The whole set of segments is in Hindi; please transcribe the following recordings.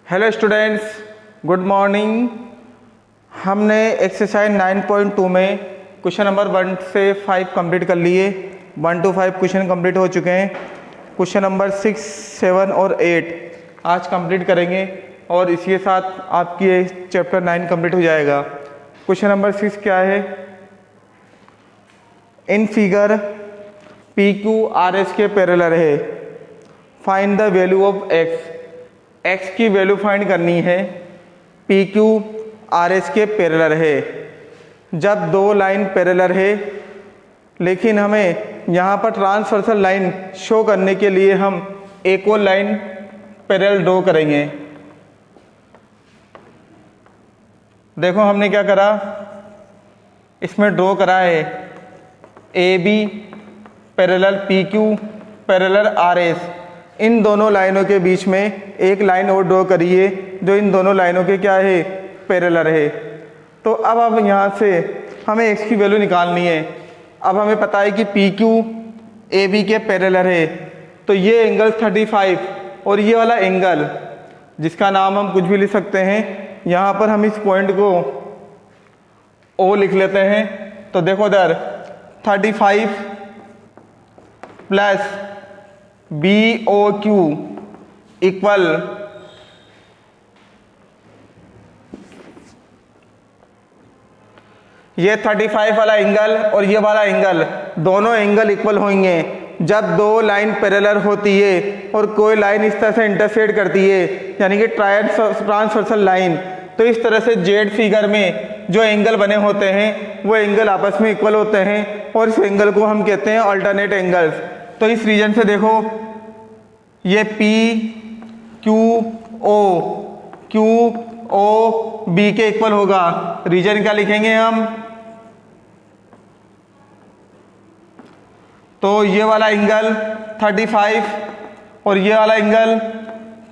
Hello students, good morning. हमने एक्सरसाइज 9.2 में क्वेश्चन नंबर 1 से 5 कंप्लीट कर लिए। 1 to 5 क्वेश्चन कंप्लीट हो चुके हैं। क्वेश्चन नंबर 6, 7 और 8 आज कंप्लीट करेंगे और इसके साथ आपकी चैप्टर 9 कंप्लीट हो जाएगा। क्वेश्चन नंबर 6 क्या है? In figure P Q R S के पैरेलल है। Find the value of x. X की वैल्यू फाइंड करनी है। पी क्यू आर एस के पैरेलल है। जब दो लाइन पैरेलल है लेकिन हमें यहाँ पर ट्रांसवर्सल लाइन शो करने के लिए हम एक और लाइन पैरेलल ड्रॉ करेंगे। देखो हमने क्या करा, इसमें ड्रॉ करा है A B parallel P Q parallel R S. इन दोनों लाइनों के बीच में एक लाइन और ड्रॉ करिए जो इन दोनों लाइनों के क्या है, पैरेलल है। तो अब यहाँ से हमें एक्स की वैल्यू निकालनी है। अब हमें पता है कि पी क्यू ए बी के पैरेलल है, तो ये एंगल 35 और ये वाला एंगल जिसका नाम हम कुछ भी लिख सकते हैं, यहाँ पर हम इस पॉइंट को ओ लिख लेते हैं। तो देखो इधर 35 plus B O Q equal ये 35 वाला एंगल और ये वाला एंगल, दोनों एंगल इक्वल होंगे जब दो लाइन पैरेलल होती है और कोई लाइन इस तरह से इंटरसेक्ट करती है, यानी कि ट्रांसवर्सल लाइन। तो इस तरह से जेड फिगर में जो एंगल बने होते हैं वो एंगल आपस में इक्वल होते हैं और इस एंगल को हम कहते हैं अल्टरनेट एंगल्स। तो इस रीजन से देखो ये पी क्यू ओ बी के इक्वल होगा। रीजन क्या लिखेंगे हम? तो ये वाला एंगल 35 और ये वाला एंगल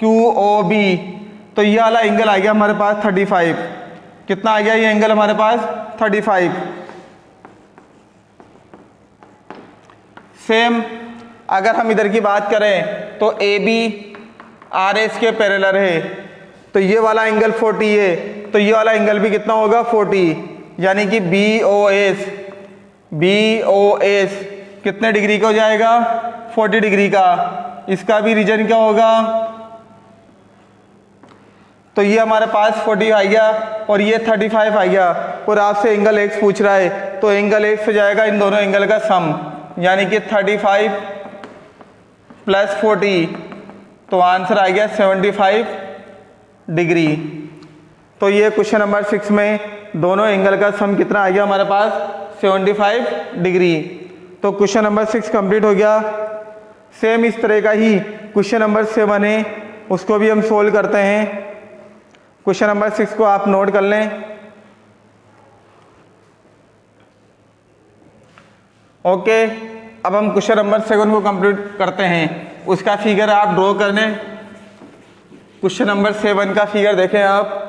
क्यू ओ बी, तो ये वाला एंगल आ गया हमारे पास 35। कितना आ गया ये एंगल हमारे पास? 35। सेम अगर हम इधर की बात करें तो ए बी आर एस के पैरेलल है, तो ये वाला एंगल 40 है, तो ये वाला एंगल भी कितना होगा? 40। यानी कि बी ओ एस कितने डिग्री का हो जाएगा? 40 डिग्री का। इसका भी रीजन क्या होगा? तो ये हमारे पास 40 आ गया और ये 35 आ गया और आपसे एंगल एक्स पूछ रहा है, तो एंगल एक्स हो जाएगा इन दोनों एंगल का सम, यानी कि 35 प्लस 40, तो आंसर आ गया 75 डिग्री। तो ये क्वेश्चन नंबर 6 में दोनों एंगल का सम कितना आ गया हमारे पास? 75 डिग्री। तो क्वेश्चन नंबर 6 कंप्लीट हो गया। सेम इस तरह का ही क्वेश्चन नंबर 7 है, उसको भी हम सोल्व करते हैं। क्वेश्चन नंबर 6 को आप नोट कर लें। ओके, अब हम क्वेश्चन नंबर 7 को कंप्लीट करते हैं। उसका फिगर आप ड्रॉ कर लें। क्वेश्चन नंबर 7 का फिगर देखें आप।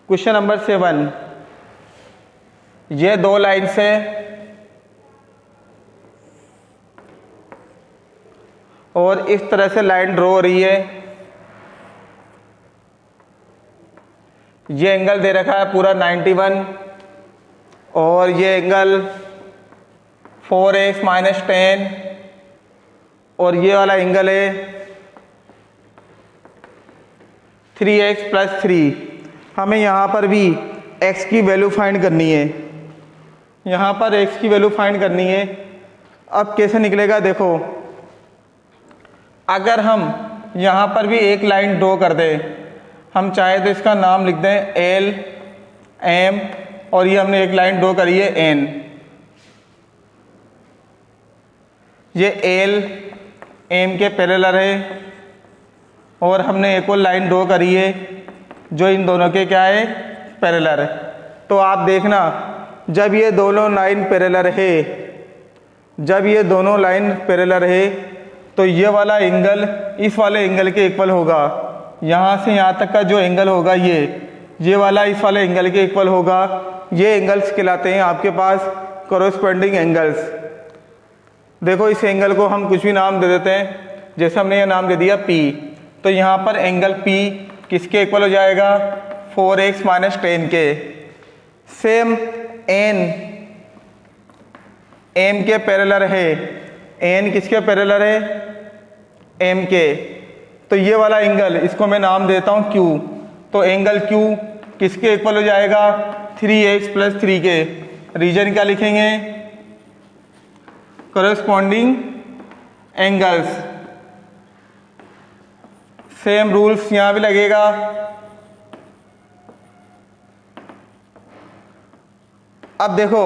क्वेश्चन नंबर 7, ये दो लाइन से और इस तरह से लाइन ड्रॉ हो रही है। ये एंगल दे रखा है पूरा 91 और ये एंगल 4x - 10 और ये वाला एंगल है 3x + 3। हमें यहाँ पर भी x की वैल्यू फाइंड करनी है। यहाँ पर x की वैल्यू फाइंड करनी है। अब कैसे निकलेगा देखो, अगर हम यहाँ पर भी एक लाइन ड्रॉ कर दें, हम चाहे तो इसका नाम लिख दें L M और ये हमने एक लाइन ड्रॉ करी है N। ये L M के पैरेलल है और हमने एक और लाइन ड्रॉ करी है जो इन दोनों के क्या है, पैरेलल है। तो आप देखना, जब ये दोनों लाइन पैरेलल है, तो ये वाला एंगल इस वाले एंगल के इक्वल होगा। यहाँ से यहाँ तक का जो एंगल होगा ये वाला इस वाले एंगल के इक्वल होगा। ये एंगल्स कहलाते हैं आपके पास कॉरस्पॉन्डिंग एंगल्स। देखो इस एंगल को हम कुछ भी नाम दे देते हैं, जैसे हमने ये नाम दे दिया P, तो यहाँ पर एंगल P किसके इक्वल हो जाएगा, 4x माइनस 10 के। सेम N M के पैरेलल है, N किसके पैरेलल है, M के। तो ये वाला एंगल इसको मैं नाम देता हूँ Q, तो एंगल Q किसके इक्वल हो जाएगा, 3x प्लस 3 के। रीजन क्या लिखेंगे, करस्पॉन्डिंग एंगल्स। सेम रूल्स यहाँ भी लगेगा। अब देखो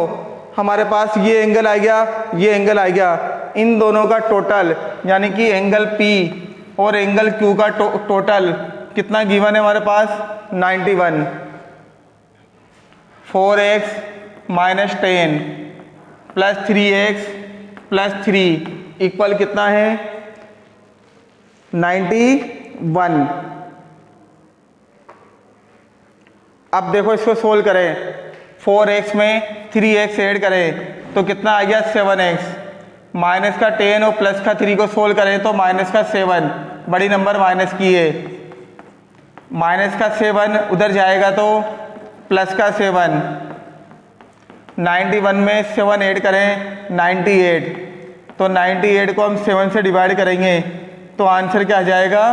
हमारे पास ये एंगल आ गया, ये एंगल आ गया, इन दोनों का टोटल यानी कि एंगल P और एंगल Q का टोटल कितना गिवन है हमारे पास, 91। 4x minus 10 plus 3x plus 3 equal कितना है, 91। अब देखो इसको सोल्व करें, 4x में 3x ऐड करें तो कितना आ गया, 7x। माइनस का 10 और प्लस का 3 को सोल्व करें तो माइनस का 7, बड़ी नंबर माइनस की है, माइनस का 7 उधर जाएगा तो प्लस का 7। 91 में 7 ऐड करें 98, तो 98 को हम 7 से डिवाइड करेंगे तो आंसर क्या आ जाएगा,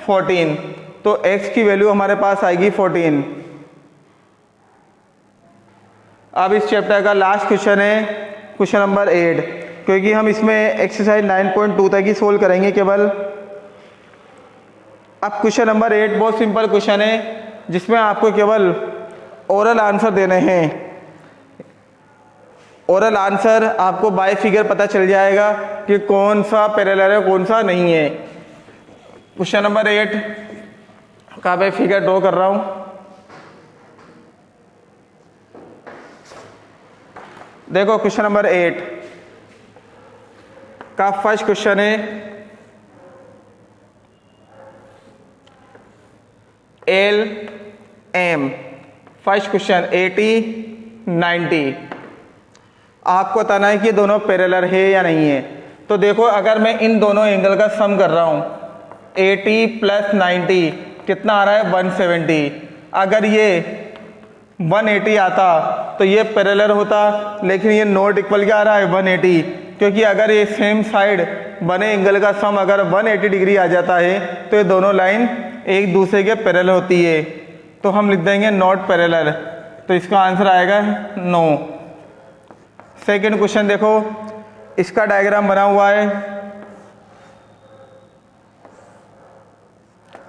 14। तो x की वैल्यू हमारे पास आएगी 14। अब इस चैप्टर का लास्ट क्वेश्चन है क्वेश्चन नंबर 8, क्योंकि हम इसमें एक्सरसाइज 9.2 तक ही सोल्व करेंगे केवल। अब क्वेश्चन नंबर 8 बहुत सिंपल क्वेश्चन है, जिसमें आपको केवल ओरल आंसर देने हैं। ओरल आंसर आपको बाय फिगर पता चल जाएगा कि कौन सा पैरेलल है कौन सा नहीं है। क्वेश्चन नंबर 8 का मैं फिगर ड्रॉ कर रहा हूं। देखो क्वेश्चन नंबर 8 का फर्स्ट क्वेश्चन है, एल एम। फर्स्ट क्वेश्चन 80 90, आपको बताना है कि दोनों पैरेलल है या नहीं है। तो देखो अगर मैं इन दोनों एंगल का सम कर रहा हूं, 80 प्लस 90 कितना आ रहा है, 170। अगर ये 180 आता तो ये पैरेलल होता, लेकिन ये नॉट इक्वल क्या आ रहा है, 180, क्योंकि अगर ये सेम साइड बने एंगल का सम अगर 180 डिग्री आ जाता है तो ये दोनों लाइन एक दूसरे के पैरेलल होती है, तो हम लिख देंगे नॉट पैरेलल, तो इसका आंसर आएगा नो। सेकंड क्वेश्चन देखो, इसका डायग्राम बना हुआ है,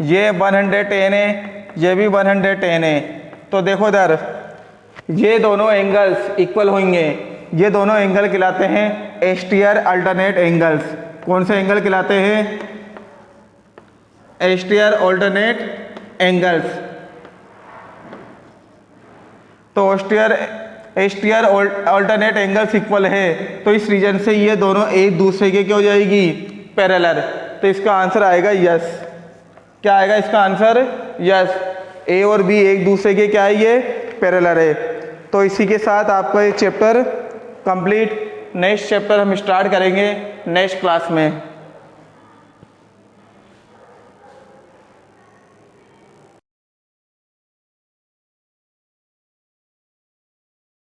ये 110 है, ये भी 110 है। तो देखो इधर ये दोनों एंगल्स इक्वल होंगे, ये दोनों एंगल कहलाते हैं एस्टियर अल्टरनेट एंगल्स। कौन से एंगल कहलाते हैं, एस्टियर अल्टरनेट एंगल्स। तो एस्टियर अल्टरनेट एंगल्स इक्वल है, तो इस रीजन से ये दोनों एक दूसरे के क्या हो जाएगी, पैरेलल। तो इसका आंसर आएगा यस। क्या आएगा इसका आंसर, यस। ए और बी एक दूसरे के क्या है, ये पैरेलल है। तो इसी के साथ आपका ये चैप्टर कंप्लीट। नेक्स्ट चैप्टर हम स्टार्ट करेंगे नेक्स्ट क्लास में।